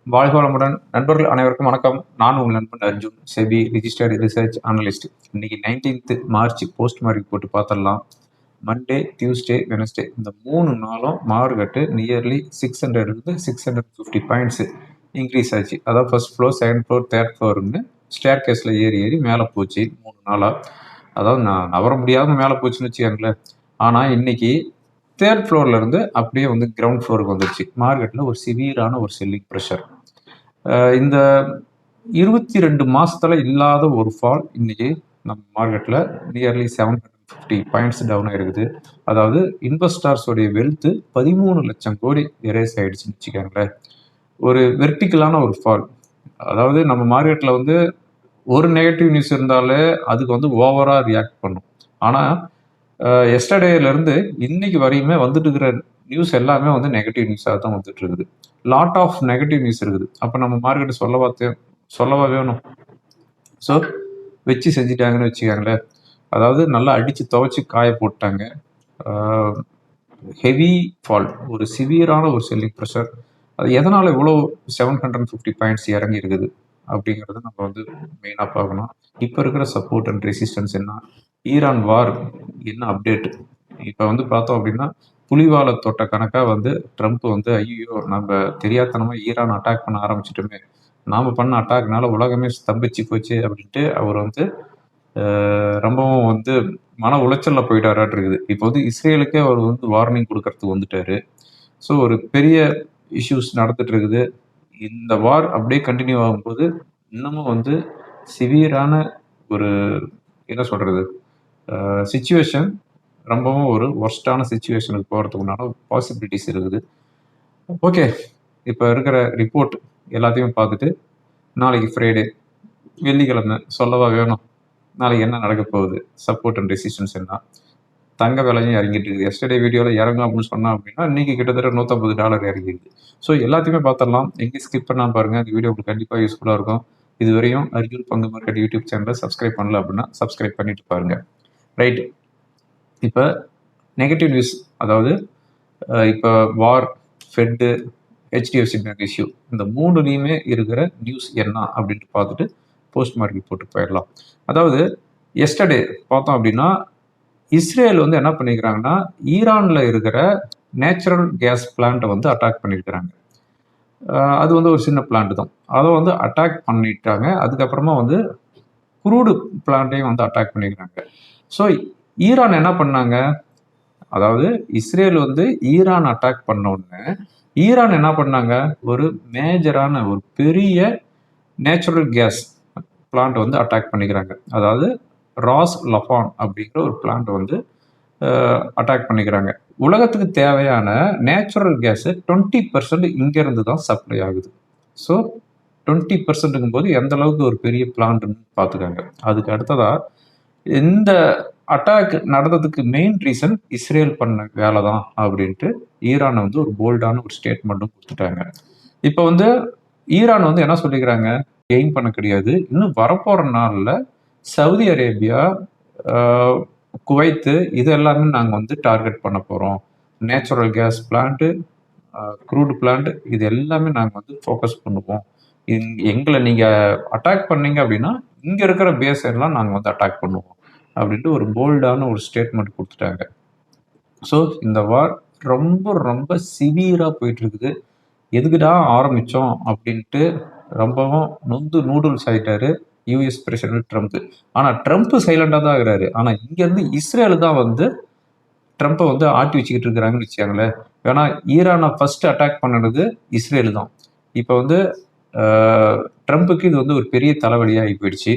வாழ்க வளமுடன் நண்பர்கள் அனைவருக்கும் வணக்கம். நான் உங்கள் நண்பன் Arjun, SEBI registered research analyst. இன்னைக்கு 19th மார்ச் போஸ்ட் மார்க்கெட் போட்டு பார்த்துடலாம். மண்டே, டியூஸ்டே, வெனஸ்டே இந்த 3 நாளும் மார்க்கெட்டு நியர்லி 600 இருந்து 650 பாயிண்ட்ஸ் இன்க்ரீஸ் ஆச்சு. அதாவது first floor, second floor, third ஃப்ளோர்னு ஸ்டேர் கேஸில் ஏறி மேலே போச்சு 3 நாளாக. அதாவது நான் நவர முடியாமல் மேலே போச்சுன்னு வச்சுக்கோங்களேன். ஆனால் இன்னைக்கு தேர்ட் ஃப்ளோர்ல இருந்து அப்படியே வந்து கிரவுண்ட் ஃப்ளோருக்கு வந்துருச்சு. மார்க்கெட்டில் ஒரு சிவியரான ஒரு செல்லிங் ப்ரெஷர். இந்த 22 மாசத்துல இல்லாத ஒரு ஃபால் இன்னைக்கு நம்ம மார்க்கெட்டில் நியர்லி 750 பாயிண்ட்ஸ் டவுன் ஆயிருக்குது. அதாவது இன்வெஸ்டர்ஸோடைய வெல்த் 13 லட்சம் கோடி எரேஸ் ஆயிடுச்சுன்னு வச்சுக்கோங்களேன். ஒரு வெர்டிக்கலான ஒரு ஃபால். அதாவது நம்ம மார்க்கெட்டில் வந்து ஒரு நெகட்டிவ் நியூஸ் இருந்தாலே அதுக்கு வந்து ஓவரா ரியாக்ட் பண்ணும். ஆனால் எஸ்டர்டேலேருந்து இன்னைக்கு வரையுமே வந்துட்டு இருக்கிற நியூஸ் எல்லாமே வந்து நெகட்டிவ் நியூஸாக தான் வந்துட்டு இருக்குது. லாட் ஆஃப் நெகட்டிவ் நியூஸ் இருக்குது. அப்போ நம்ம மார்க்கெட்டு சொல்லவா வேணும். ஸோ வச்சு செஞ்சுட்டாங்கன்னு வச்சுக்காங்களேன். அதாவது நல்லா அடித்து துவைச்சி காய போட்டாங்க. ஹெவி ஃபால், ஒரு சிவியரான ஒரு செல்லிங் ப்ரெஷர். அது எதனால் இவ்வளோ 750 பாயிண்ட்ஸ் இறங்கி இருக்குது அப்படிங்கிறத நம்ம வந்து மெயினாக பார்க்கணும். இப்போ இருக்கிற சப்போர்ட் அண்ட் ரெசிஸ்டன்ஸ் என்ன, ஈரான் வார் என்ன அப்டேட். இப்போ வந்து பார்த்தோம் அப்படின்னா புலிவால தொட்ட கணக்காக வந்து ட்ரம்ப் வந்து ஐயோ நம்ம தெரியாதனமாக ஈரான் அட்டாக் பண்ண ஆரம்பிச்சிட்டோமே, நாம் பண்ண அட்டாக்னால உலகமே ஸ்தம்பிச்சு போச்சு அப்படின்ட்டு அவர் வந்து ரொம்பவும் வந்து மன உளைச்சலில் போயிட்டாராட்டு இருக்குது. இப்போ வந்து இஸ்ரேலுக்கே அவர் வந்து வார்னிங் கொடுக்கறதுக்கு வந்துட்டாரு. ஸோ ஒரு பெரிய இஷ்யூஸ் நடந்துட்டு இருக்குது. இந்த வார் அப்படியே கண்டினியூ ஆகும்போது இன்னமும் வந்து சிவியரான ஒரு என்ன சொல்றது சிச்சுவேஷன், ரொம்பவும் ஒரு ஒர்ஸ்டான சிச்சுவேஷனுக்கு போகிறதுக்கு உண்டான பாசிபிலிட்டிஸ் இருக்குது. ஓகே, இப்போ இருக்கிற ரிப்போர்ட் எல்லாத்தையும் பார்த்துட்டு நாளைக்கு ஃப்ரைடே, வெள்ளிக்கிழமை சொல்லவா வேணும் நாளைக்கு என்ன நடக்க போகுது, சப்போர்ட் அண்ட் ரெசிஸ்டன்ஸ் என்ன, தங்க விலையும் இறங்கிட்டு இருக்குது. எஸ்டர்டே வீடியோவில் இறங்கும் அப்படின்னு சொன்னால் அப்படின்னா இன்னைக்கு கிட்டத்தட்ட $150 இறங்கிடுது. ஸோ எல்லாத்தையுமே பார்த்துடலாம். எங்கேயும் ஸ்கிப் பண்ணாமல் பாருங்கள். இந்த வீடியோ உங்களுக்கு கண்டிப்பாக யூஸ்ஃபுல்லாக இருக்கும். இதுவரையும் அர்ஜுன் பங்கு மார்க்கெட் யூடியூப் சேனலை சப்ஸ்கிரைப் பண்ணல அப்படின்னா சப்ஸ்கிரைப் பண்ணிட்டு பாருங்கள். ரைட், இப்போ நெகட்டிவ் நியூஸ், அதாவது இப்போ வார், ஃபெட்டு, ஹெச்டிஎஃப்சி பேங்க் இஷ்யூ, இந்த 3லையுமே இருக்கிற நியூஸ் என்ன அப்படின்ட்டு பார்த்துட்டு போஸ்ட் மார்க்கெட் போட்டு போயிடலாம். அதாவது எஸ்டர்டே பார்த்தோம் அப்படின்னா இஸ்ரேல் வந்து என்ன பண்ணிக்கிறாங்கன்னா ஈரானில் இருக்கிற நேச்சுரல் கேஸ் பிளான்ட்டை வந்து அட்டாக் பண்ணியிருக்கிறாங்க. அது வந்து ஒரு சின்ன பிளான்ட் தான், அதை வந்து அட்டாக் பண்ணிட்டாங்க. அதுக்கப்புறமா வந்து குரூடு பிளான்ட்டையும் வந்து அட்டாக் பண்ணிக்கிறாங்க. ஸோ ஈரான் என்ன பண்ணாங்க, அதாவது இஸ்ரேல் வந்து ஈரான் அட்டாக் பண்ண உடனே ஈரான் என்ன பண்ணாங்க, ஒரு மேஜரான ஒரு பெரிய நேச்சுரல் கேஸ் பிளான்ட் வந்து அட்டாக் பண்ணிக்கிறாங்க. அதாவது ராஸ் லஃபான் அப்படிங்கிற ஒரு பிளான்ட் வந்து அட்டாக் பண்ணிக்கிறாங்க. உலகத்துக்கு தேவையான நேச்சுரல் கேஸு 20% இங்கேருந்து தான் சப்ளை ஆகுது. ஸோ 20%ங்கும் போது எந்த அளவுக்கு ஒரு பெரிய பிளான்ட்னு பார்த்துக்காங்க. அதுக்கு அடுத்ததாக இந்த அட்டாக் நடந்ததுக்கு மெயின் ரீசன் இஸ்ரேல் பண்ண வேலை தான் அப்படின்ட்டு ஈரானை வந்து ஒரு போல்டான ஒரு ஸ்டேட்மெண்ட்டும் கொடுத்துட்டாங்க. இப்போ வந்து ஈரான் வந்து என்ன சொல்லிக்கிறாங்க, கெயின் பண்ண கிடையாது, இன்னும் வரப்போகிற நாளில் சவுதி அரேபியா, குவைத்து, இது எல்லாமே நாங்கள் வந்து டார்கெட் பண்ண போகிறோம். Natural gas plant, crude plant, இது எல்லாமே நாங்கள் வந்து ஃபோக்கஸ் பண்ணுவோம். எங்களை நீங்கள் அட்டாக் பண்ணீங்க அப்படின்னா இங்கே இருக்கிற பேஸ் எல்லாம் நாங்கள் வந்து அட்டாக் பண்ணுவோம் அப்படின்ட்டு ஒரு போல்டான ஒரு ஸ்டேட்மெண்ட் கொடுத்துட்டாங்க. ஸோ இந்த வார் ரொம்ப ரொம்ப சிவியராக போயிட்டு இருக்குது. எதுக்குடா ஆரம்பித்தோம் அப்படின்ட்டு ரொம்பவும் நொந்து நூடுல்ஸ் ஆகிட்டாரு யூஎஸ் பிரசிடென்ட் ட்ரம்ப். ஆனால் ட்ரம்ப் சைலண்டாக தான் இருக்கிறாரு. ஆனால் இங்கேருந்து இஸ்ரேல் தான் வந்து ட்ரம்ப்பை வந்து ஆட்டி வச்சுக்கிட்டு இருக்கிறாங்கன்னு வச்சுக்காங்களேன். ஏன்னா ஈரானை ஃபர்ஸ்ட் அட்டாக் பண்ணது இஸ்ரேல் தான். இப்போ வந்து ட்ரம்ப்புக்கு இது வந்து ஒரு பெரிய தலைவலியாக ஆகி போயிடுச்சு.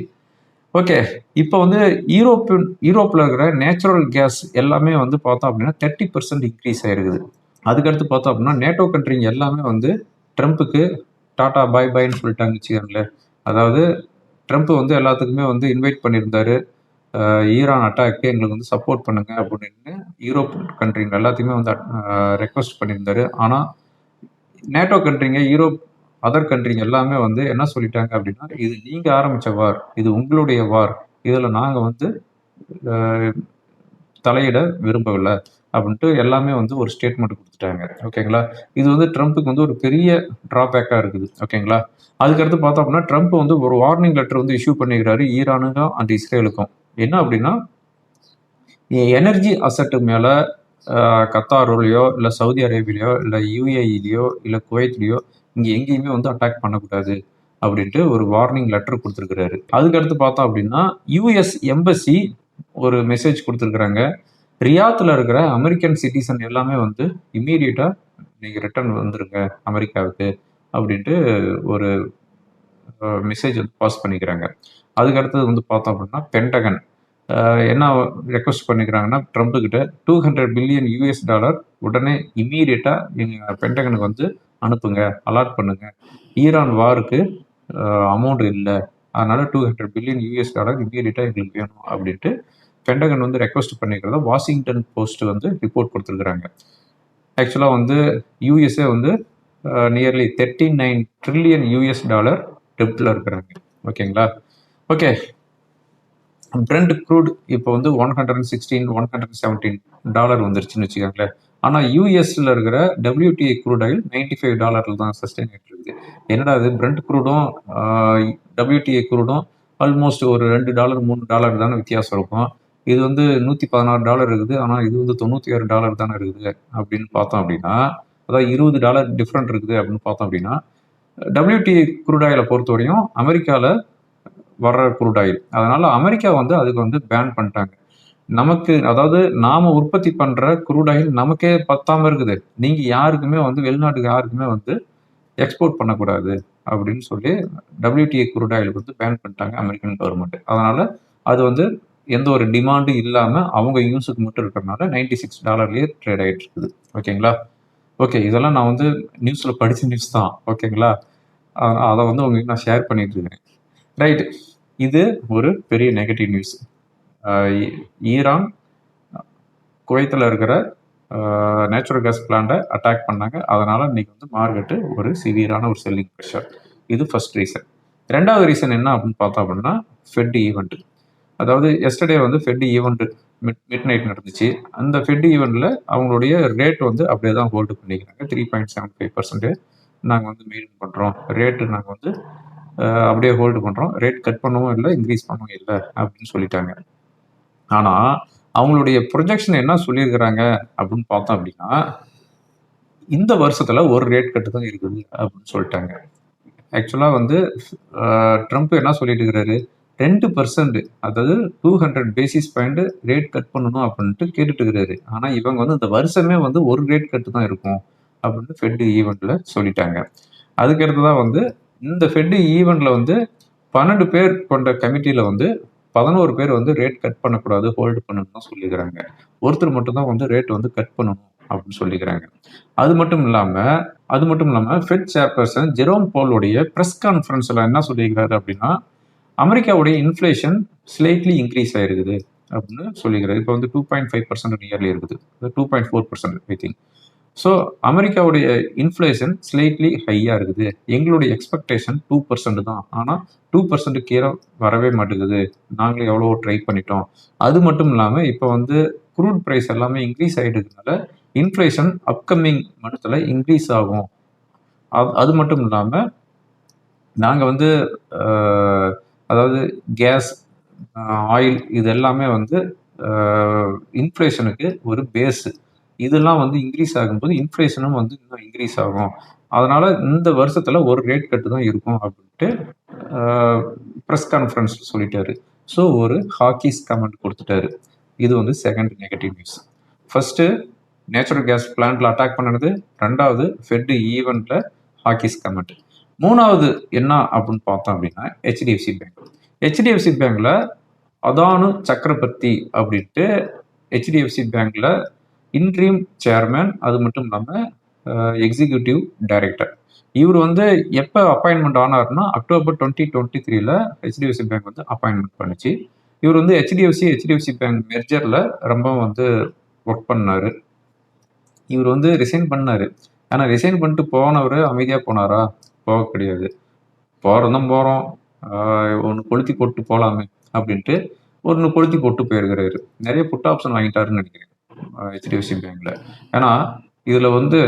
ஓகே, இப்போ வந்து யூரோப்பில் இருக்கிற நேச்சுரல் கேஸ் எல்லாமே வந்து பார்த்தோம் அப்படின்னா 30% இன்க்ரீஸ் ஆகிருக்குது. அதுக்கடுத்து பார்த்தோம் அப்படின்னா நேட்டோ கண்ட்ரிங்க எல்லாமே வந்து ட்ரம்ப்புக்கு டாட்டா பாய் பாய்ன்னு சொல்லிட்டாங்க வச்சுக்கோங்களேன். அதாவது ட்ரம்ப் வந்து எல்லாத்துக்குமே வந்து இன்வைட் பண்ணியிருந்தாரு, ஈரான் அட்டாக்கு எங்களுக்கு வந்து சப்போர்ட் பண்ணுங்க அப்படின்னு யூரோப் கண்ட்ரிங்க எல்லாத்தையுமே வந்து ரெக்வஸ்ட் பண்ணியிருந்தாரு. ஆனால் நேட்டோ கண்ட்ரிங்க, யூரோப் அதர் கண்ட்ரிங்க எல்லாமே வந்து என்ன சொல்லிட்டாங்க அப்படின்னா, இது நீங்கள் ஆரம்பித்த வார், இது உங்களுடைய வார், இதில் நாங்கள் வந்து தலையிட விரும்பவில்லை அப்படின்ட்டு எல்லாமே வந்து ஒரு ஸ்டேட்மெண்ட் கொடுத்துட்டாங்க. ஓகேங்களா? இது வந்து ட்ரம்ப்புக்கு வந்து ஒரு பெரிய டிராபேக்கா இருக்குது. ஓகேங்களா? அதுக்கடுத்து பார்த்தோம் அப்படின்னா, ட்ரம்ப் வந்து ஒரு வார்னிங் லெட்டர் வந்து இஷ்யூ பண்ணியிருக்காரு ஈரானுக்கும் அண்ட் இஸ்ரேலுக்கும். என்ன அப்படின்னா, எனர்ஜி அசெட் மேல கத்தார்லயோ, இல்ல சவுதி அரேபியாலயோ, இல்ல யுஏஇலயோ, இல்ல குவைத்லயோ இங்க எங்கேயுமே வந்து அட்டாக் பண்ணக்கூடாது அப்படின்ட்டு ஒரு வார்னிங் லெட்டர் குடுத்திருக்கிறாரு. அதுக்கடுத்து பார்த்தோம் அப்படின்னா, யுஎஸ் எம்பசி ஒரு மெசேஜ் குடுத்திருக்கிறாங்க. ரியாத்ல இருக்கிற அமெரிக்கன் சிட்டிசன் எல்லாமே வந்து இம்மீடியட்டா நீங்க ரிட்டர்ன் வந்துருங்க அமெரிக்காவுக்கு அப்படின்ட்டு ஒரு மெசேஜ் வந்து பாஸ் பண்ணிக்கிறாங்க. அதுக்கு அடுத்தது வந்து பார்த்தோம் அப்படின்னா, பென்டகன் என்ன ரெக்வெஸ்ட் பண்ணிக்கிறாங்கன்னா, ட்ரம்ப் கிட்ட $200 பில்லியன் உடனே இம்மீடியட்டா எங்க பென்டகனுக்கு வந்து அனுப்புங்க, அலாட் பண்ணுங்க. ஈரான் வாருக்கு அமௌண்ட் இல்ல. அதனால $200 பில்லியன் இம்மீடியட்டா எங்களுக்கு வேணும் அப்படின்ட்டு பென்டகன் வந்து ரெக்வெஸ்ட் பண்ணிக்கிறத வாஷிங்டன் போஸ்ட் வந்து ரிப்போர்ட் கொடுத்துருக்காங்க. ஆக்சுவலா வந்து யுஎஸ்ஏ வந்து நியர்லி $39 ட்ரில்லியன் டெப்ட்ல இருக்கிறாங்க. ஓகேங்களா? ஓகே. பிரெண்ட் க்ரூட் இப்போ வந்து $117 வந்துருச்சுன்னு வச்சுக்கோங்களேன். ஆனா யூஎஸ்ல இருக்கிற WTI க்ரூட் ஆயில் $95 தான் சஸ்டைன் ஆகிட்டு இருக்குது. என்னடா இது பிரெண்ட் க்ரூடும் WTI க்ரூடும் ஆல்மோஸ்ட் ஒரு $2 $3 தானே வித்தியாசம் இருக்கும். இது வந்து $116 இருக்குது. ஆனா இது வந்து $96 தானே இருக்குது அப்படின்னு பார்த்தோம் அப்படின்னா, அதாவது $20 டிஃப்ரெண்ட் இருக்குது அப்படின்னு பார்த்தோம் அப்படின்னா, WTI க்ரூட் ஆயிலை பொறுத்தவரையும் அமெரிக்கால வர்ற க்ரூட் ஆயில். அதனால அமெரிக்கா வந்து அதுக்கு வந்து பேன் பண்ணிட்டாங்க. நமக்கு அதாவது நாம உற்பத்தி பண்ற க்ரூட் ஆயில் நமக்கே பத்தாம இருக்குது. நீங்க யாருக்குமே வந்து வெளிநாட்டுக்கு யாருக்குமே வந்து எக்ஸ்போர்ட் பண்ணக்கூடாது அப்படின்னு சொல்லி WTI க்ரூட் ஆயிலுக்கு வந்து பேன் பண்ணிட்டாங்க அமெரிக்கன் கவர்மெண்ட். அதனால அது வந்து எந்த ஒரு டிமாண்டும் இல்லாம அவங்க யூஸுக்கு மட்டும் இருக்கிறதுனால $96 ட்ரேட் ஆயிட்டு இருக்குது. ஓகேங்களா? ஓகே, இதெல்லாம் நான் வந்து நியூஸ்ல படிச்ச நியூஸ் தான். ஓகேங்களா? அதை வந்து உங்களுக்கு நான் ஷேர் பண்ணிட்டு இருக்கேன். ரைட். இது ஒரு பெரிய நெகட்டிவ் நியூஸ். ஈரான் குவைத்தில் இருக்கிற நேச்சுரல் கேஸ் பிளான்ட்டை அட்டாக் பண்ணாங்க. அதனால இன்னைக்கு வந்து மார்க்கெட்டு ஒரு சிவியரான ஒரு செல்லிங் ப்ரெஷர். இது ஃபர்ஸ்ட் ரீசன். ரெண்டாவது ரீசன் என்ன அப்படின்னு பார்த்தோம் அப்படின்னா, ஃபெட் ஈவெண்ட். அதாவது எஸ்டர்டே வந்து ஃபெட் ஈவெண்ட் மிட் நைட் நடந்துச்சு. அந்த ஃபெட் ஈவெண்ட்ல அவங்களுடைய ரேட் வந்து அப்படியே தான் ஹோல்டு பண்ணிக்கிறாங்க. 3.75% நாங்கள் வந்து மெயின்டைன் பண்ணுறோம். ரேட்டு நாங்கள் வந்து அப்படியே ஹோல்டு பண்ணுறோம். ரேட் கட் பண்ணவும் இல்லை, இன்க்ரீஸ் பண்ணவும் இல்லை அப்படின்னு சொல்லிட்டாங்க. ஆனால் அவங்களுடைய ப்ரொஜெக்ஷன் என்ன சொல்லியிருக்கிறாங்க அப்படின்னு பார்த்தோம் அப்படின்னா, இந்த வருஷத்துல ஒரு ரேட் கட்டு தான் இருக்குது அப்படின்னு சொல்லிட்டாங்க. ஆக்சுவலாக வந்து ட்ரம்ப் என்ன சொல்லிட்டு இருக்கிறாரு, 2% அதாவது 200 பேசிஸ் பாயிண்ட் ரேட் கட் பண்ணணும் அப்படின்ட்டு கேட்டுட்டு இருக்கிறாரு. ஆனால் இவங்க வந்து இந்த வருஷமே வந்து ஒரு ரேட் கட்டு தான் இருக்கும் அப்படின்னு ஃபெட் ஈவெண்ட்ல சொல்லிட்டாங்க. அதுக்கடுத்துதான் வந்து இந்த ஃபெட் ஈவெண்ட்ல வந்து 12 பேர் கொண்ட கமிட்டியில வந்து 11 பேர் வந்து ரேட் கட் பண்ணக்கூடாது, ஹோல்டு பண்ணணும் தான் சொல்லிக்கிறாங்க. ஒருத்தர் மட்டும் தான் வந்து ரேட் வந்து கட் பண்ணணும் அப்படின்னு சொல்லிக்கிறாங்க. அது மட்டும் இல்லாம ஃபெட் சேர்பர்சன் ஜெரோம் போலுடைய பிரஸ் கான்ஃபரன்ஸ்ல என்ன சொல்லியிருக்காரு அப்படின்னா, அமெரிக்காவுடைய இன்ஃப்ளேஷன் ஸ்லைட்லி இன்க்ரீஸ் ஆயிருக்குது அப்படின்னு சொல்லிக்கிறாரு. இப்போ வந்து 2.5% நியர்லி இருக்குது. 2.4% ஐ திங்க். ஸோ அமெரிக்காவுடைய இன்ஃப்ளேஷன் ஸ்லைட்லி ஹையாக இருக்குது. எங்களுடைய எக்ஸ்பெக்டேஷன் 2% தான். ஆனால் 2% கீழே வரவே மாட்டேங்குது. நாங்களே எவ்வளோ ட்ரை பண்ணிட்டோம். அது மட்டும் இல்லாமல் இப்போ வந்து க்ரூட் ப்ரைஸ் எல்லாமே இன்க்ரீஸ் ஆகிட்டதுனால இன்ஃப்ளேஷன் அப்கமிங் மந்த்தில் இன்க்ரீஸ் ஆகும். அது மட்டும் இல்லாமல் நாங்கள் வந்து அதாவது கேஸ், ஆயில் இது எல்லாமே வந்து இன்ஃப்ளேஷனுக்கு ஒரு பேஸு. இதெல்லாம் வந்து இன்க்ரீஸ் ஆகும்போது இன்ஃப்ளேஷனும் வந்து இன்னும் இன்க்ரீஸ் ஆகும். அதனால இந்த வருஷத்துல ஒரு ரேட் கட்டு தான் இருக்கும் அப்படின்ட்டு ப்ரெஸ் கான்ஃபரன்ஸ்ல சொல்லிட்டாரு. ஸோ ஒரு ஹாக்கிஸ் கமெண்ட் கொடுத்துட்டாரு. இது வந்து second negative news. First natural gas பிளான்ட்ல அட்டாக் பண்ணது, ரெண்டாவது ஃபெட் ஈவெண்ட்ல ஹாக்கிஸ் கமெண்ட். மூணாவது என்ன அப்படின்னு பார்த்தோம் அப்படின்னா HDFC பேங்க். HDFC பேங்க்ல அதானு சக்கரவர்த்தி அப்படின்ட்டு HDFC பேங்க்ல இன்ட்ரீம் சேர்மேன், அது மட்டும் இல்லாமல் எக்ஸிக்யூட்டிவ் டைரக்டர். இவர் வந்து எப்போ அப்பாயின்மெண்ட் ஆனார்னா அக்டோபர் 2023ல HDFC பேங்க் வந்து அப்பாயின்மெண்ட் பண்ணிச்சு. இவர் வந்து HDFC பேங்க் மெர்ஜரில் ரொம்ப வந்து ஒர்க் பண்ணாரு. இவர் வந்து ரிசைன் பண்ணாரு. ஆனால் ரிசைன் பண்ணிட்டு போனவர் அமைதியாக போனாரா? போக கிடையாது. போகிறதும் போகிறோம், ஒன்று கொளுத்தி போட்டு போகலாமே அப்படின்ட்டு ஒன்று கொளுத்தி போட்டு போயிருக்கிறாரு. நிறைய புட் ஆப்ஷன் வாங்கிட்டாருன்னு நினைக்கிறேன். ஹெச்டிஎஃப்சி பேங்க்ல. ஏன்னா இதுல வந்து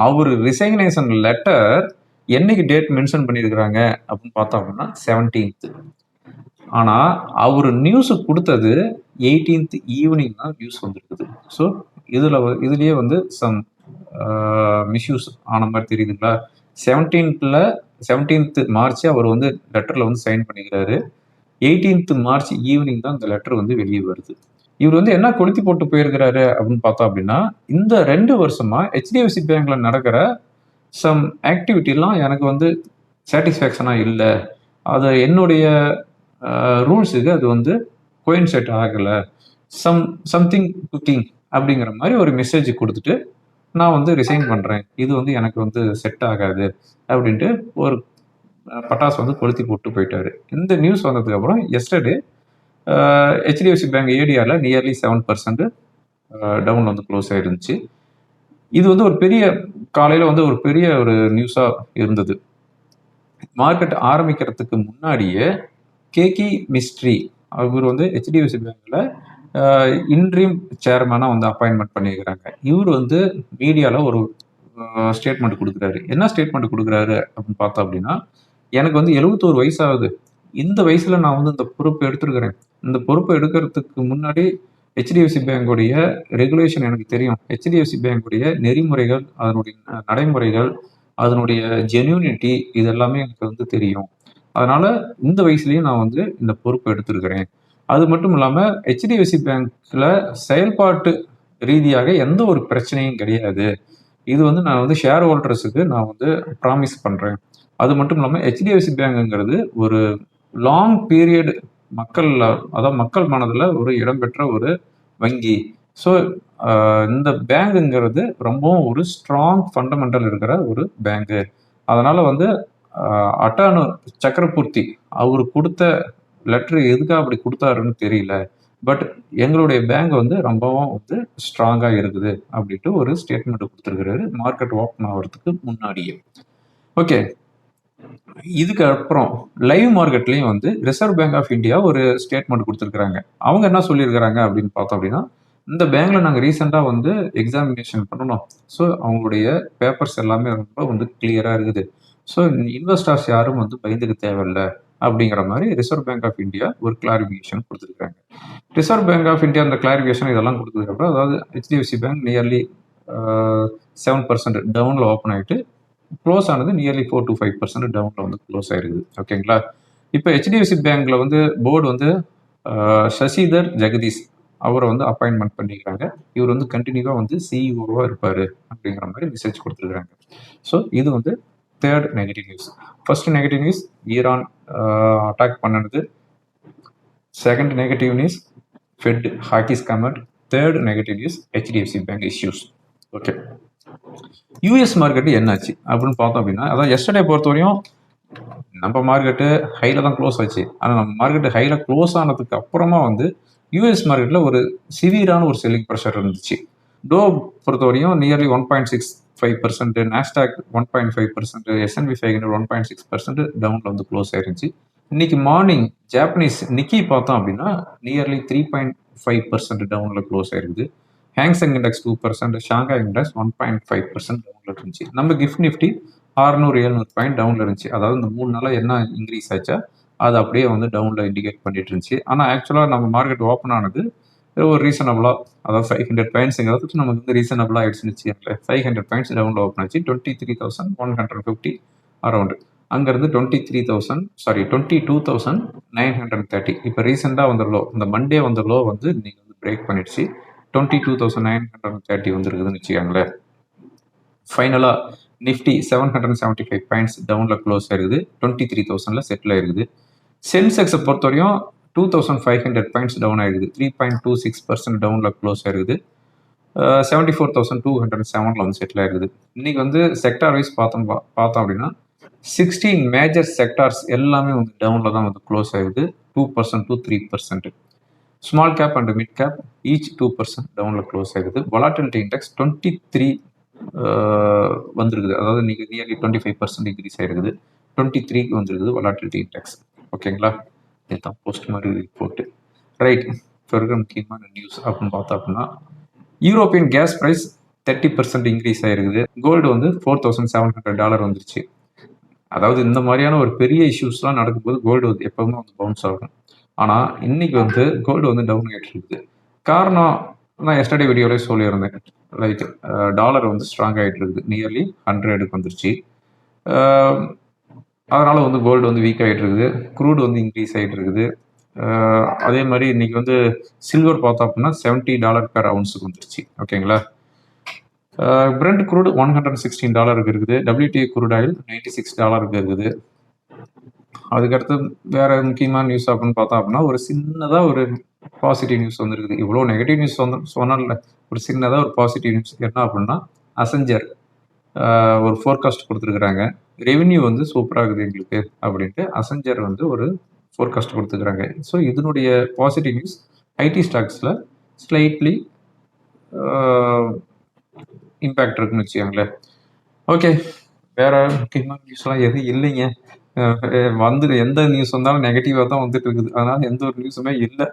அவர் ரிசைக்னேஷன் லெட்டர் என்னைக்கு டேட் மென்ஷன் பண்ணியிருக்கிறாங்க அப்படின்னு பார்த்தோம் அப்படின்னா 17th. ஆனா அவர் நியூஸ் கொடுத்தது 18th ஈவினிங் தான் நியூஸ் வந்திருக்குது. ஸோ இதுலயே வந்து சம் மிஸ்யூஸ் ஆன மாதிரி தெரியுதுங்களா. 17th மார்ச் அவர் வந்து லெட்டர்ல வந்து சைன் பண்ணிக்கிறாரு. 18th மார்ச் ஈவினிங் தான் இந்த லெட்டர் வந்து வெளியே வருது. இவர் வந்து என்ன கொளுத்தி போட்டு போயிருக்கிறாரு அப்படின்னு பார்த்தோம் அப்படின்னா, இந்த 2 வருஷமா ஹெச்டிஎஃப்சி பேங்க்ல நடக்கிற சம் ஆக்டிவிட்டிலாம் எனக்கு வந்து சாட்டிஸ்ஃபேக்ஷனா இல்ல. அது என்னுடைய ரூல்ஸுக்கு அது வந்து கோயின்சைட் ஆகல. சம்திங் குக்கிங் அப்படிங்கிற மாதிரி ஒரு மெசேஜ் கொடுத்துட்டு நான் வந்து ரிசைன் பண்றேன். இது வந்து எனக்கு வந்து செட் ஆகாது அப்படின்ட்டு ஒரு பட்டாசு வந்து கொளுத்தி போட்டு போயிட்டாரு. இந்த நியூஸ் வந்ததுக்கு அப்புறம் எஸ்டர்டே ஹெச்டிஎஃப்சி பேங்க் ஏடிஆர்ல நியர்லி 7% டவுன் வந்து க்ளோஸ் ஆயிருந்துச்சு. இது வந்து ஒரு பெரிய காலையில வந்து ஒரு பெரிய ஒரு நியூஸா இருந்தது. மார்க்கெட் ஆரம்பிக்கிறதுக்கு முன்னாடியே கேகி மிஸ்ட்ரி அவர் வந்து ஹெச்டிஎஃப்சி பேங்க்ல இன்ட்ரீம் சேர்மனா வந்து அப்பாயின்மெண்ட் பண்ணியிருக்கிறாங்க. இவர் வந்து மீடியால ஒரு ஸ்டேட்மெண்ட் கொடுக்குறாரு. என்ன ஸ்டேட்மெண்ட் கொடுக்குறாரு அப்படின்னு பார்த்தோம் அப்படின்னா, எனக்கு வந்து 71 வயசு ஆகுது. இந்த வயசுல நான் வந்து இந்த பொறுப்பு எடுத்திருக்கிறேன். இந்த பொறுப்பு எடுக்கிறதுக்கு முன்னாடி ஹெச்டிஎஃப்சி பேங்குடைய ரெகுலேஷன் எனக்கு தெரியும். ஹெச்டிஎஃப்சி பேங்குடைய நெறிமுறைகள், அதனுடைய நடைமுறைகள், அதனுடைய ஜென்யூனிட்டி இது எல்லாமே எனக்கு வந்து தெரியும். அதனால இந்த வயசுலயும் நான் வந்து இந்த பொறுப்பு எடுத்திருக்கிறேன். அது மட்டும் இல்லாம ஹெச்டிஎஃப்சி பேங்க்ல செயல்பாட்டு ரீதியாக எந்த ஒரு பிரச்சனையும் கிடையாது. இது வந்து நான் வந்து ஷேர் ஹோல்டர்ஸுக்கு நான் வந்து ப்ராமிஸ் பண்றேன். அது மட்டும் இல்லாம ஹெச்டிஎஃப்சி பேங்குங்கிறது ஒரு லாங் பீரியட் அதாவது மக்கள் மனதுல ஒரு இடம்பெற்ற ஒரு வங்கி. ஸோ இந்த பேங்குங்கிறது ரொம்பவும் ஒரு ஸ்ட்ராங் ஃபண்டமெண்டல் இருக்கிற ஒரு பேங்கு. அதனால வந்து அட்டானு சக்கரபூர்த்தி அவர் கொடுத்த லெட்டர் எதுக்காக அப்படி கொடுத்தாருன்னு தெரியல. பட் எங்களுடைய பேங்க் வந்து ரொம்பவும் வந்து ஸ்ட்ராங்கா இருக்குது அப்படின்ட்டு ஒரு ஸ்டேட்மெண்ட் கொடுத்துருக்கிறாரு மார்க்கெட் ஓப்பன் ஆகிறதுக்கு முன்னாடியே. ஓகே, இதுக்கு அப்புறம் லைவ் மார்க்கெட்லயும் வந்து ரிசர்வ் பேங்க் ஆஃப் இந்தியா ஒரு ஸ்டேட்மெண்ட் கொடுத்துருக்காங்க. அவங்க என்ன சொல்லியிருக்கிறாங்க அப்படின்னு பார்த்தோம் அப்படின்னா, இந்த பேங்க்ல நாங்கள் ரீசெண்டாக வந்து எக்ஸாமினேஷன் பண்ணணும். ஸோ அவங்களுடைய பேப்பர்ஸ் எல்லாமே ரொம்ப வந்து கிளியரா இருக்குது. ஸோ இன்வெஸ்டர்ஸ் யாரும் வந்து பயந்துக்க தேவையில்லை அப்படிங்கிற மாதிரி ரிசர்வ் பேங்க் ஆஃப் இந்தியா ஒரு கிளாரிஃபிகேஷன் கொடுத்துருக்காங்க. ரிசர்வ் பேங்க் ஆஃப் இந்தியா அந்த கிளாரிஃபிகேஷன் இதெல்லாம் கொடுத்ததுக்கப்புறம், அதாவது ஹெச்டிஎஃப்சி பேங்க் நியர்லி 7% டவுன்ல ஓப்பன் ஆயிட்டு க்ளோஸ் ஆனது நியர்லி 4 to 5% டவுன்ல வந்து க்ளோஸ் ஆயிருக்குது. ஓகேங்களா. இப்போ ஹெச்டிஎஃப்சி பேங்க்ல வந்து போர்டு வந்து சசிதர் ஜெகதீஷ் அவரை வந்து அப்பாயின்மெண்ட் பண்ணிக்கிறாங்க. இவர் வந்து கண்டினியூவா வந்து சிஇஓவா இருப்பாரு அப்படிங்கிற மாதிரி மெசேஜ் கொடுத்துருக்காங்க. ஸோ இது வந்து third negative news. First negative news Iran attack பண்ணது. Second negative news Fed hawkish comment. Third negative news HDFC bank issues. Okay, US market என்னாச்சு அப்படின்னு பார்த்தோம் அப்படின்னா, அதாவது எஸ்டர்டே பொறுத்தவரையும் நம்ம மார்க்கெட்டு ஹைல தான் க்ளோஸ் ஆச்சு. ஆனால் நம்ம மார்க்கெட்டு ஹைல க்ளோஸ் ஆனதுக்கு அப்புறமா வந்து யூஎஸ் மார்க்கெட்டில் ஒரு சிவியரான ஒரு செல்லிங் ப்ரெஷர் இருந்துச்சு. டோ பொறுத்தவரையும் நியர்லி 1.65%, நாஸ்டாக் 1.5%, S&P 500 1.6% டவுனில் வந்து க்ளோஸ் ஆயிருந்துச்சு. இன்னைக்கு மார்னிங் ஜாப்பனீஸ் நிக்கி பார்த்தோம் அப்படின்னா நியர்லி 3.5% டவுனில் க்ளோஸ் ஆயிருக்குது. ஹேங்செங் இண்டெக்ஸ் 2%, ஷாங்காய் இண்டெக்ஸ் 1.5% டவுனில் இருந்துச்சு. நம்ம கிஃப்ட் நிஃப்டி 600-700 பாயிண்ட் டவுனில் இருந்துச்சு. அதாவது இந்த 3 நாளாக என்ன இன்க்ரீஸ் ஆச்சா அது அப்படியே வந்து டவுனில் இண்டிகேட் பண்ணிட்டு இருந்துச்சு. ஆனால் ஆக்சுவலாக நம்ம மார்க்கெட் ஓப்பன் ஆனது ஒரு ரீசனபிளாக, அதாவது 500 பாயிண்ட்ஸுங்கிறது நமக்கு வந்து ரீசனபிளாக ஆயிடுச்சுன்னு வச்சுக்கோங்களேன். 500 பாயிண்ட்ஸ் டவுனில் ஓப்பன் ஆச்சு. 23,150 அரௌண்டு. அங்கேருந்து 22,930. இப்போ ரீசெண்டாக வந்த லோ, இந்த மண்டே வந்த லோ வந்து இன்னைக்கு வந்து பிரேக் பண்ணிடுச்சு. 22,930 வந்துருக்குதுன்னு வச்சுக்கோங்களேன். ஃபைனலாக நிஃப்டி 775 பாயிண்ட்ஸ் டவுனில் க்ளோஸ் ஆயிருக்குது. 23,000ல செட்டில் ஆயிருக்குது. சென்செக்ஸை பொறுத்தவரையும் 2,500 பாயிண்ட்ஸ் டவுன் ஆயிருக்குது. 3.26% டவுனில் க்ளோஸ் ஆயிருக்குது. 74,207ல வந்து செட்டில் ஆயிருக்குது. இன்னைக்கு வந்து செக்டார் வைஸ் பார்த்தோம் அப்படின்னா 16 மேஜர் செக்டார்ஸ் எல்லாமே வந்து டவுனில் தான் வந்து க்ளோஸ் ஆயிருக்குது. 2% to 3%. Small cap and mid cap each 2% டவுனில் க்ளோஸ் ஆயிருக்குது. வொலாட்டிலிட்டி இண்டெக்ஸ் 23 வந்திருக்குது. அதாவது இன்னைக்கு நியர்லி 25% இன்க்ரீஸ் ஆயிருக்குது. 23க்கு வந்துருக்குது வொலாட்டிலிட்டி இண்டெக்ஸ். ஓகேங்களா. இதுதான் போஸ்ட் மாதிரி ரிப்போர்ட்டு. ரைட், இப்போ இருக்கிற முக்கியமான நியூஸ் அப்படின்னு பார்த்தோம் அப்படின்னா, யூரோப்பியன் கேஸ் ப்ரைஸ் 30% இன்க்ரீஸ் ஆயிருக்குது. கோல்டு வந்து $4,700 வந்துருச்சு. அதாவது இந்த மாதிரியான ஒரு பெரிய இஷ்யூஸ்லாம் நடக்கும்போது கோல்டு வந்து எப்பவுமே வந்து பவுன்ஸ் ஆகும். ஆனால் இன்னைக்கு வந்து கோல்டு வந்து டவுன் ஆகிட்டு இருக்குது. காரணம் நான் எஸ்டர்டே வீடியோலேயே சொல்லியிருந்தேன். லைக் டாலர் வந்து ஸ்ட்ராங் ஆகிட்டு இருக்குது. நியர்லி 100க்கு வந்துருச்சு. அதனால் வந்து கோல்டு வந்து வீக் ஆகிட்டு இருக்குது. க்ரூட் வந்து இன்க்ரீஸ் ஆகிட்டு இருக்குது. அதே மாதிரி இன்னைக்கு வந்து சில்வர் பார்த்தோம் அப்படின்னா $70 பெர் அவுன்ஸுக்கு வந்துருச்சு. ஓகேங்களா? பிரெண்ட் க்ரூட் $116 இருக்குது. WTI க்ரூட் ஆயில் $96 இருக்குது. அதுக்கடுத்து வேற முக்கியமான நியூஸ் அப்படின்னு பார்த்தோம் அப்படின்னா ஒரு சின்னதாக ஒரு பாசிட்டிவ் நியூஸ் வந்துருக்குது. இவ்வளோ நெகட்டிவ் நியூஸ் வந்து சொன்னால ஒரு சின்னதாக ஒரு பாசிட்டிவ் நியூஸ் என்ன அப்படின்னா அசெஞ்சர் ஒரு ஃபோர்காஸ்ட் கொடுத்துருக்குறாங்க. ரெவென்யூ வந்து சூப்பராக இருக்குது எங்களுக்கு அப்படின்ட்டு அசெஞ்சர் வந்து ஒரு ஃபோர்காஸ்ட் கொடுத்துருக்குறாங்க. ஸோ இதனுடைய பாசிட்டிவ் நியூஸ் ஐடி ஸ்டாக்ஸில் ஸ்லைட்லி இம்பேக்ட் இருக்குன்னு வச்சுக்கோங்களேன். ஓகே, வேற முக்கியமான நியூஸ்லாம் எதுவும் இல்லைங்க. வந்து எந்த நியூஸ் வந்தாலும் நெகட்டிவாக தான் வந்துட்டு இருக்குது. அதனால எந்த ஒரு நியூஸுமே இல்லை.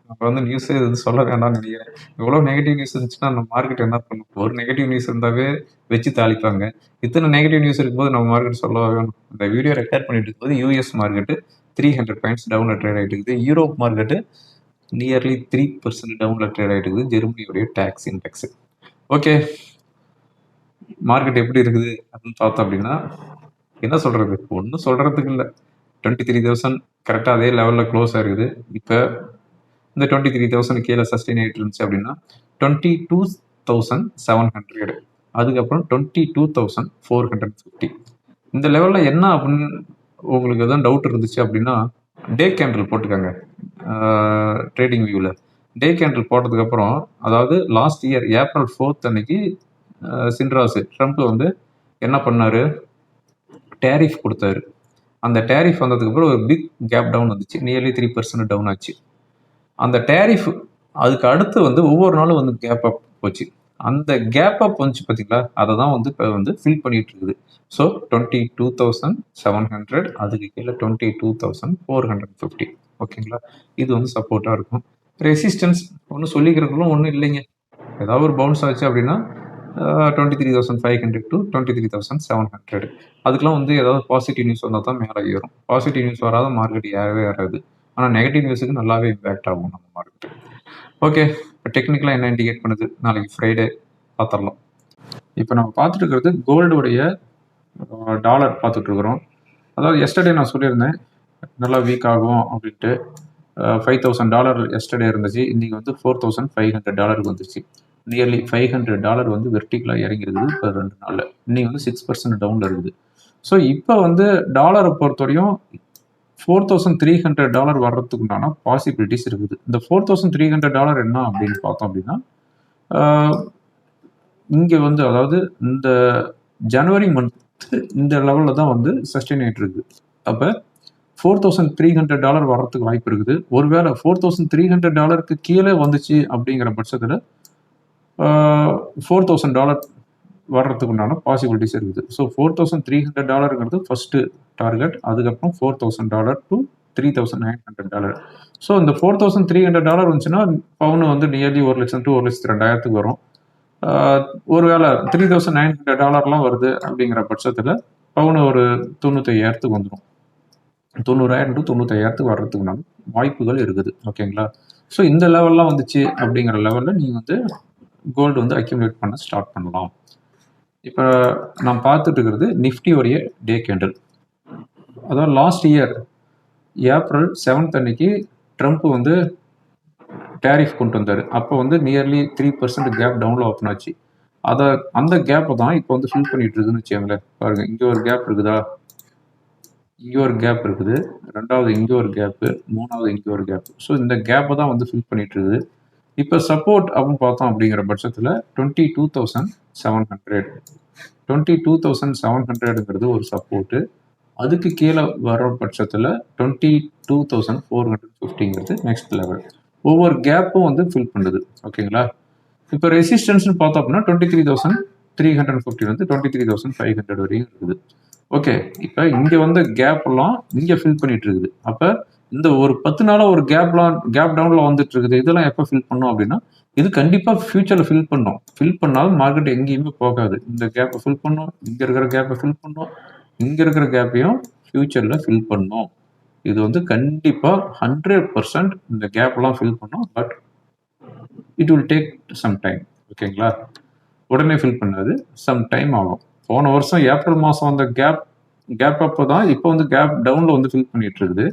நம்ம வந்து நியூஸே எதுவும் சொல்ல வேண்டாம்னு நினைக்கிறேன். எவ்வளோ நெகட்டிவ் நியூஸ் இருந்துச்சுன்னா நம்ம மார்க்கெட் என்ன பண்ணும்? ஒரு நெகட்டிவ் நியூஸ் இருந்தாவே வச்சு தாளிப்பாங்க. இத்தனை நெகட்டிவ் நியூஸ் இருக்கும்போது நம்ம மார்க்கெட் சொல்ல வேணும். இந்த வீடியோ ரெக்கார்ட் பண்ணிட்டு இருக்கும்போது யூஎஸ் மார்க்கெட்டு 300 பாயிண்ட்ஸ் டவுனில் ட்ரேட் ஆகிட்டு இருக்குது. யூரோப் மார்க்கெட்டு நியர்லி 3% டவுனில் ட்ரேட் ஆகிட்டு இருக்குது. ஜெர்மனியுடைய டாக்ஸ் இண்டெக்ஸ். ஓகே, மார்க்கெட் எப்படி இருக்குது அப்படின்னு பார்த்தோம் அப்படின்னா என்ன சொல்கிறது, ஒன்றும் சொல்கிறதுக்கு இல்லை. 23,000 கரெக்டாக அதே லெவலில் க்ளோஸ் ஆகிருக்குது. இப்போ இந்த 23,000 கீழே சஸ்டெயின் ஆகிட்டு இருந்துச்சு அப்படின்னா 22,700, அதுக்கப்புறம் 22,450. இந்த லெவலில் என்ன அப்படின்னு உங்களுக்கு எதாவது டவுட் இருந்துச்சு அப்படின்னா டே கேண்டில் போட்டுக்கோங்க. ட்ரேடிங் வியூவில் டே கேண்டில் போட்டதுக்கப்புறம், அதாவது லாஸ்ட் இயர் ஏப்ரல் 4 அன்னைக்கு சின்ராசு ட்ரம்ப் வந்து என்ன பண்ணார், டேரிஃப் கொடுத்தாரு. அந்த டேரிஃப் வந்ததுக்கப்புறம் ஒரு பிக் கேப் டவுன் வந்துச்சு. நியர்லி 3% டவுன் ஆச்சு. அந்த டேரிஃப் அதுக்கு அடுத்து வந்து ஒவ்வொரு நாளும் வந்து கேப் அப் போச்சு. அந்த கேப் அப் வந்துச்சு பார்த்தீங்களா, அதை தான் வந்து இப்போ வந்து ஃபில் பண்ணிட்டு இருக்குது. ஸோ 22,700, அதுக்கு கீழே 22,450. ஓகேங்களா? இது வந்து சப்போர்ட்டாக இருக்கும். ரெசிஸ்டன்ஸ் ஒன்றும் சொல்லிக்கிறதுக்குள்ள ஒன்றும் இல்லைங்க. ஏதாவது ஒரு பவுன்ஸ் ஆச்சு அப்படின்னா 23,500 to 23,700. அதுக்கெலாம் வந்து ஏதாவது பாசிட்டிவ் நியூஸ் வந்தால் தான் மேலே ஏறும். பாசிட்டிவ் நியூஸ் வராத மார்க்கெட் ஏறவே ஏறாது. ஆனால் நெகட்டிவ் நியூஸுக்கு நல்லாவே இம்பேக்ட் ஆகும் நம்ம மார்க்கெட்டு. ஓகே, இப்போ டெக்னிக்கலாக என்ன இண்டிகேட் பண்ணுது, நாளைக்கு ஃப்ரைடே பார்த்துடலாம். இப்போ நம்ம பார்த்துட்டு இருக்கிறது கோல்டுடைய டாலர் பார்த்துட்ருக்குறோம். அதாவது எஸ்டர்டே நான் சொல்லியிருந்தேன் நல்லா வீக் ஆகும் அப்படின்ட்டு. $5,000 எஸ்டர்டே இருந்துச்சு. இன்றைக்கி வந்து $4,500 வந்துருச்சு. நியர்லி $500 வந்து வெர்டிகலாக இறங்கிருக்குது இப்போ 2 நாளில். இன்றைக்கி வந்து 6% டவுனில் இருக்குது. ஸோ இப்போ வந்து டாலரை பொறுத்தவரையும் $4,300 வர்றதுக்குண்டான பாசிபிலிட்டிஸ் இருக்குது. இந்த $4,300 என்ன அப்படின்னு பார்த்தோம் அப்படின்னா இங்கே வந்து அதாவது இந்த ஜனவரி மந்த்து இந்த லெவலில் தான் வந்து சஸ்டெயின் ஆகிட்டு இருக்குது. அப்போ $4,300 வர்றதுக்கு வாய்ப்பு இருக்குது. ஒருவேளை $4,300 கீழே வந்துச்சு அப்படிங்கிற பட்சத்தில் $4,000 வர்றதுக்கு உண்டான பாசிபிலிட்டிஸ் இருக்குது. So $4,300 first target. அதுக்கப்புறம் $4,000 to $3,900. ஸோ இந்த $4,300 வந்துச்சுன்னா பவுன் வந்து நியர்லி 1,00,000 to 1,02,000 வரும். ஒருவேளை $3,900 வருது அப்படிங்கிற பட்சத்தில் பவுன் ஒரு 95,000 வந்துடும். 90,000 to 95,000 வர்றதுக்குண்டான வாய்ப்புகள் இருக்குது. ஓகேங்களா? ஸோ இந்த லெவல்லாம் வந்துச்சு அப்படிங்கிற லெவலில் நீங்கள் வந்து கோல்டு வந்து அக்யூமுலேட் பண்ண ஸ்டார்ட் பண்ணலாம். இப்போ நான் பார்த்துட்டு இருக்கிறது நிஃப்டியோடைய டே கேண்டில். அதாவது லாஸ்ட் இயர் ஏப்ரல் 7 அன்னைக்கு ட்ரம்ப் வந்து டேரிஃப் கொண்டு வந்தார். அப்போ வந்து நியர்லி 3% கேப் டவுனில் ஓப்பன் ஆச்சு. அந்த கேப்பை தான் இப்போ வந்து ஃபில் பண்ணிட்டு இருக்குதுன்னு வச்சுக்கோங்களேன். பாருங்க, இங்கே ஒரு கேப் இருக்குதா, இங்கே ஒரு கேப் இருக்குது, ரெண்டாவது இங்கே ஒரு கேப்பு, மூணாவது இங்கே ஒரு கேப். ஸோ இந்த கேப்பை தான் வந்து ஃபில் பண்ணிட்டு இருக்குது. இப்போ சப்போர்ட் அப்படின்னு பார்த்தோம் அப்படிங்கிற பட்சத்தில் 22,700. 22,700ங்கிறது ஒரு சப்போர்ட்டு. அதுக்கு கீழே வர பட்சத்தில் 22,450ங்கிறது நெக்ஸ்ட் லெவல். ஒவ்வொரு கேப்பும் வந்து ஃபில் பண்ணுது. ஓகேங்களா? இப்போ ரெசிஸ்டன்ஸ்னு பார்த்தோம் அப்படின்னா 23,350 வந்து 23,500 வரையும் இருக்குது. ஓகே, இப்போ இங்கே வந்த கேப்லாம் இங்கே ஃபில் பண்ணிட்டு இருக்குது. அப்போ இந்த ஒரு 10 நாளாக ஒரு கேப் டவுனில் வந்துட்டு இருக்குது. இதெல்லாம் எப்போ ஃபில் பண்ணோம் அப்படின்னா இது கண்டிப்பாக ஃபியூச்சரில் ஃபில் பண்ணும். ஃபில் பண்ணாலும் மார்க்கெட் எங்கேயுமே போகாது. இந்த கேப்பை ஃபில் பண்ணும், இங்கே இருக்கிற கேப்பை ஃபில் பண்ணும், இங்கே இருக்கிற கேப்பையும் ஃபியூச்சரில் ஃபில் பண்ணும். இது வந்து கண்டிப்பாக 100% இந்த கேப்லாம் ஃபில் பண்ணும். But it will take some time. ஓகேங்களா? உடனே ஃபில் பண்ணாது, சம் டைம் ஆகும். போன வருஷம் ஏப்ரல் மாதம் அந்த கேப் அப்போ தான் இப்போ வந்து கேப் டவுனில் வந்து ஃபில் பண்ணிட்டு இருக்குது.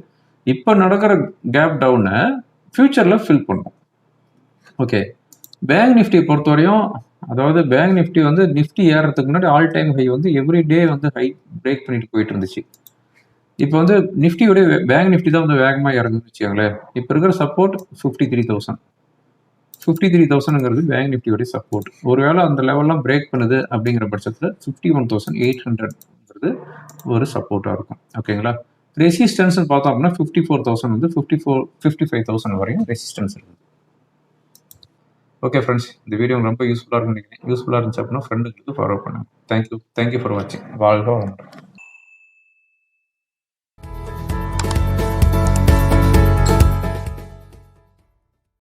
இப்போ நடக்கிற கேப் டவுனை ஃபியூச்சரில் ஃபில் பண்ணும். ஓகே, பேங்க் நிஃப்டி பொறுத்தவரையும், அதாவது பேங்க் நிஃப்டி வந்து நிஃப்டி ஏறதுக்கு முன்னாடி ஆல் டைம் ஹை வந்து எவ்ரி டே வந்து ஹை பிரேக் பண்ணிட்டு போயிட்டு இருந்துச்சு. இப்போ வந்து நிஃப்டியோட பேங்க் நிஃப்டி தான் வந்து வேகமாக இறங்குன்னு வச்சுக்கோங்களேன். இப்போ இருக்கிற சப்போர்ட் 53,000. 53,000ங்கிறது பேங்க் நிஃப்டியோட சப்போர்ட். ஒருவேளை அந்த லெவல்லாம் பிரேக் பண்ணுது அப்படிங்கிற பட்சத்தில் 51,800ங்கிறது ஒரு சப்போர்ட்டாக இருக்கும். ஓகேங்களா? ரெசிஸ்டன்ஸ்னு பார்த்தோம் அப்படின்னா 54,000 வந்து 55,000 வரையும் ரெசிஸ்டன்ஸ் இருக்குது. ஓகே ஃப்ரெண்ட்ஸ், இந்த வீடியோ ரொம்ப யூஸ்ஃபுல்லாக இருக்குன்னு நினைக்கிறேன். யூஸ்ஃபுல்லாக இருந்துச்சு அப்படின்னா ஃப்ரெண்டுங்களுக்கு ஃபாலோ பண்ணுங்கள். தேங்க்யூ ஃபார் வாட்சிங். வாழ்க வளமுடன்.